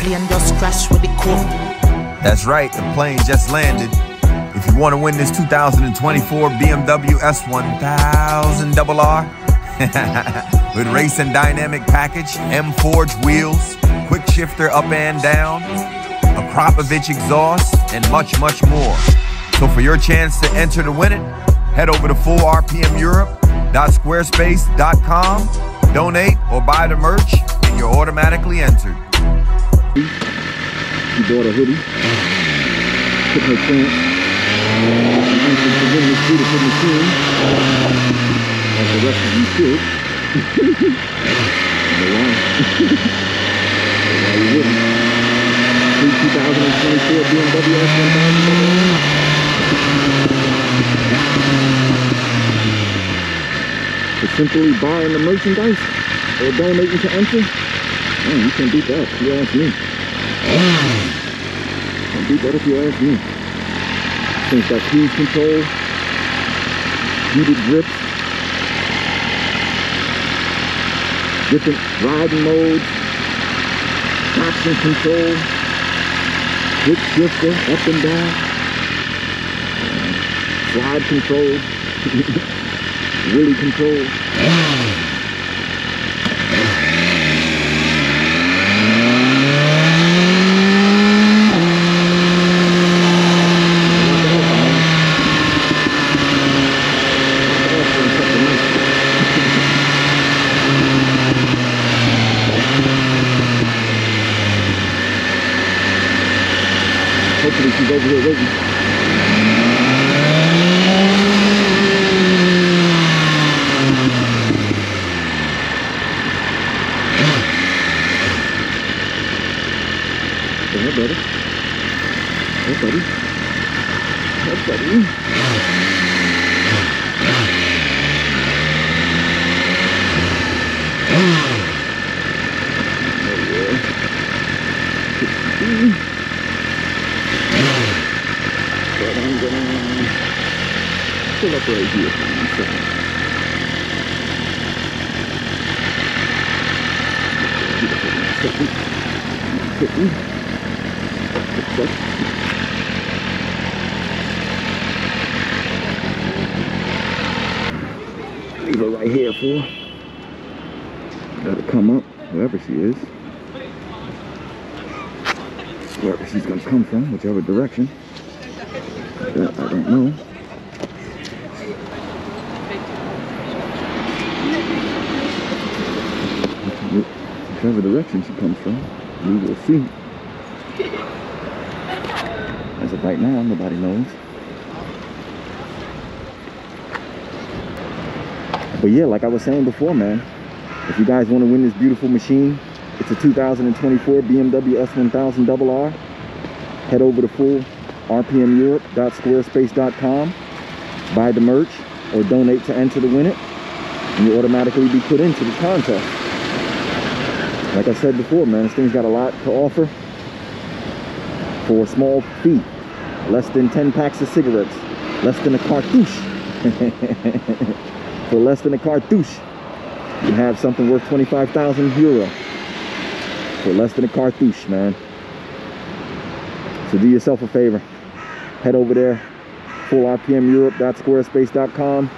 plane just crashed with the coke. That's right, the plane just landed. If you want to win this 2024 BMW S1000RR with race and dynamic package, M-Forge wheels, quick shifter up and down, a Kropovich exhaust, and much, much more. So for your chance to enter to win it, head over to fullrpmeurope.squarespace.com, donate or buy the merch, and you're automatically entered. She bought a hoodie, took her chance, and to win this beautiful machine, as the rest of you should. Why you wouldn't? 2024 BMW S1000RR. For simply buying the merchandise or donating to enter, man, you can't beat that if you ask me. Can't beat that if you ask me. Things got cruise control, heated grips, different riding modes, traction control, quick shifter up and down, slide control, wheelie control. Hopefully she's over here waiting. Hey, buddy. Hey, buddy. Hey, buddy. But I'm gonna pull up right here for 1 second. Leave her right here for. Gotta come up, wherever she is. Wherever she's gonna come from, whichever direction. That I don't know. Whichever direction she comes from, we will see. As of right now, nobody knows. But yeah, like I was saying before, man, if you guys want to win this beautiful machine, it's a 2024 BMW S1000RR. Head over to fullrpmeurope.squarespace.com, buy the merch, or donate to enter to win it, and you'll automatically be put into the contest. Like I said before, man, this thing's got a lot to offer for a small fee. Less than 10 packs of cigarettes, less than a cartouche. For less than a cartouche, you have something worth 25,000 euro. For less than a cartouche, man. So do yourself a favor, head over there, fullrpmeurope.squarespace.com,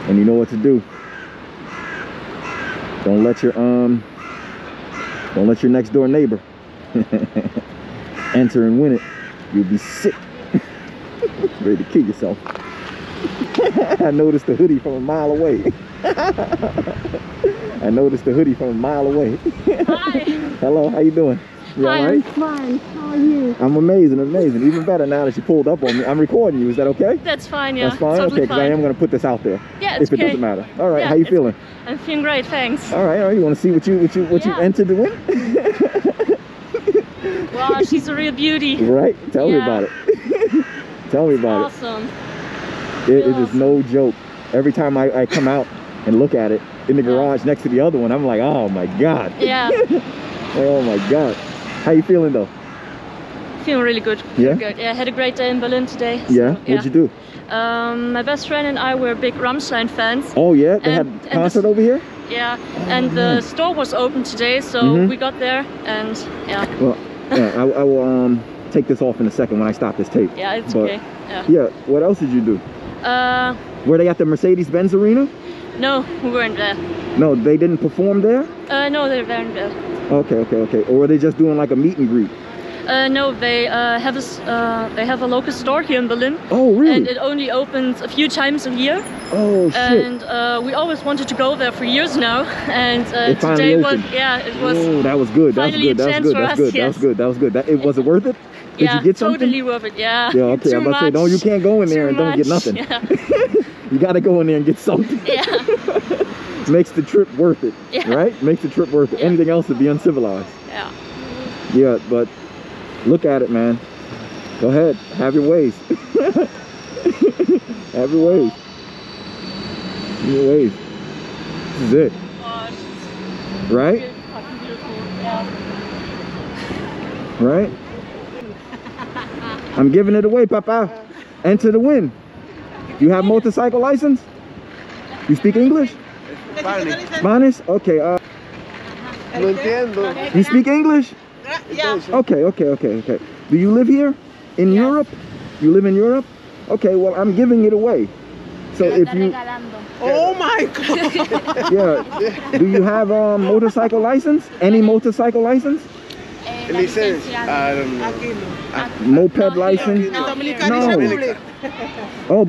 and you know what to do. Don't let your next door neighbor enter and win it. You'll be sick. Ready to kill yourself. I noticed the hoodie from a mile away. I noticed the hoodie from a mile away. Hi. Hello, how you doing? You all right? I'm fine. How are you? I'm amazing, amazing. Even better now that you pulled up on me. I'm recording you. Is that okay? That's fine, yeah. That's fine? Totally okay, because I fine. am going to put this out there. Yeah, it's if it okay. doesn't matter. All right, Yeah, how you feeling? I'm feeling great, thanks. All right, you want to see what you entered to win? Wow, she's a real beauty. Right? Tell me about it. Tell me about Awesome. it. It is no joke. Every time I come out and look at it in the garage next to the other one, I'm like, oh my God. Yeah. Oh my God. How you feeling though? Feeling really good. Yeah? Good. Yeah, I had a great day in Berlin today. So, Yeah? What'd you do? My best friend and I were big Rammstein fans. Oh yeah? They had a concert over here? Yeah, and the store was open today, so we got there, and yeah. Well, yeah, I will take this off in a second when I stop this tape. Yeah, it's but, okay. Yeah. Yeah. What else did you do? Were they at the Mercedes-Benz arena? No, we weren't there. No, they didn't perform there? No, they weren't there. Okay. Or were they just doing like a meet and greet? No, they have a local store here in Berlin. Oh, really? And it only opens a few times a year. Oh, shit. And we always wanted to go there for years now. And today was, it was. Oh, that was good. That was good. That was good. Was it worth it? Did you get something? Totally worth it. Yeah. Yeah. Okay. I'm about to say, no, you can't go in there and don't get nothing. Yeah. You got to go in there and get something. Yeah. Makes the trip worth it. Yeah. Right? Makes the trip worth it. Yeah. Anything else would be uncivilized. Yeah. Yeah, but. Look at it, man. Go ahead. Have your ways. Have your ways. Have your ways. This is it. Right? Right? I'm giving it away, Papa. Enter the win. You have motorcycle license? You speak English? Spanish? Okay. No entiendo. You speak English? Yeah. Okay. Do you live here in Europe? You live in Europe? Okay, well, I'm giving it away. So if you... Oh my God. Yeah. Do you have a motorcycle license? Any motorcycle license? License? I don't know. Moped license? No. Oh,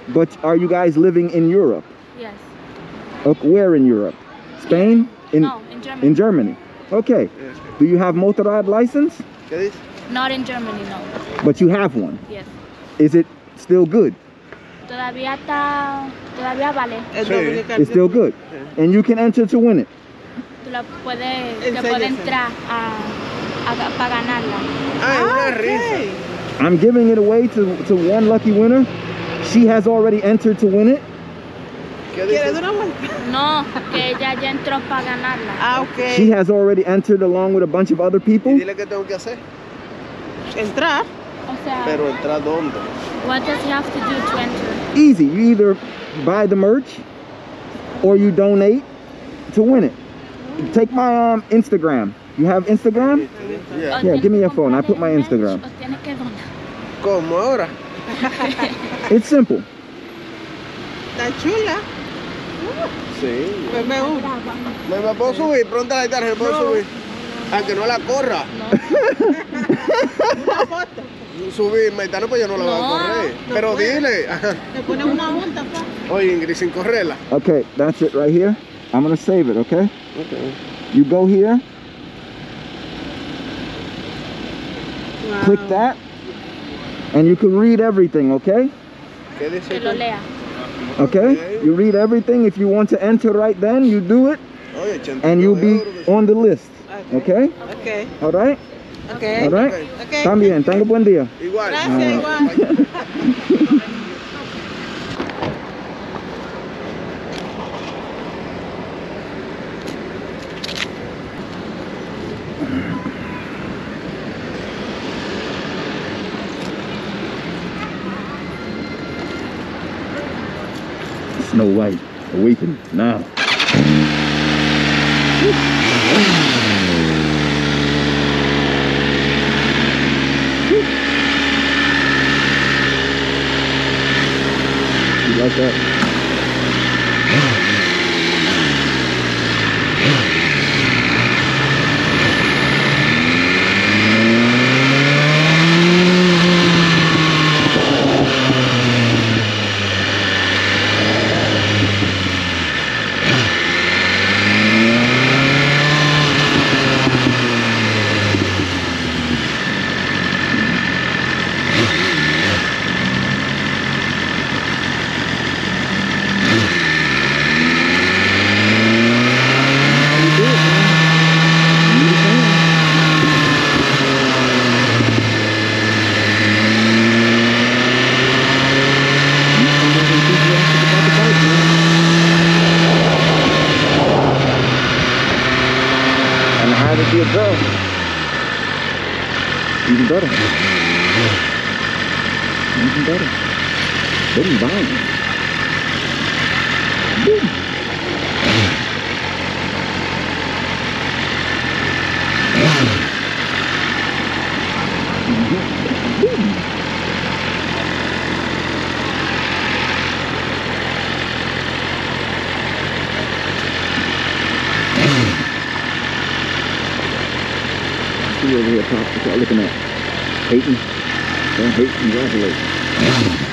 but are you guys living in Europe? Yes. Okay, where in Europe? Spain? No, in Germany. In Germany. Okay. Do you have motorrad license? Not in Germany, no. But you have one? Yes. Is it still good? Todavía vale. It's still good. And you can enter to win it. Te puede entrar para ganarla. Okay. I'm giving it away to one lucky winner. She has already entered to win it. No, que ella ya entró para ganarla. Okay. She has already entered along with a bunch of other people. ¿Y dile qué tengo que hacer? Entrar. O sea, Pero entrar dónde? what does he have to do to enter? Easy. You either buy the merch or you donate to win it. Take my Instagram. You have Instagram? Yeah. Yeah, give me your phone. I put my Instagram. ¿Cómo ahora? It's simple. Está chula. Sí. Me puedo subir, pronto la guitarra, me puedo subir. Aunque no la corra. Subir, Maitano, pues yo no la voy a correr. Pero dile. Le pones una multa, pa. Oye, Ingrid, sin correrla. Okay, that's it right here. I'm gonna save it, okay? Okay. You go here. Wow. Click that. And you can read everything, okay? ¿Qué dice? Que lo lea. Okay? You read everything. If you want to enter right then, you do it. Oye, 85 And you'll be euros. on the list. Okay? Okay. All right? Okay. All right? Okay. También, tenga buen día. Igual. Gracias, igual. Snow White, awaken now. You like that? Be a girl. Even better. Even better. They didn't buy me. see over here, Pop? What y'all looking at? Hating? Don't hate, congratulate. Congratulate.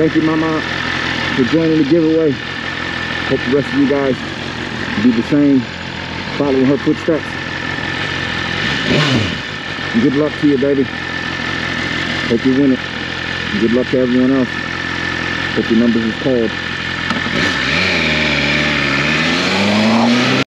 Thank you, Mama, for joining the giveaway. Hope the rest of you guys do the same, following her footsteps. And good luck to you, baby. Hope you win it. And good luck to everyone else. Hope your numbers is called.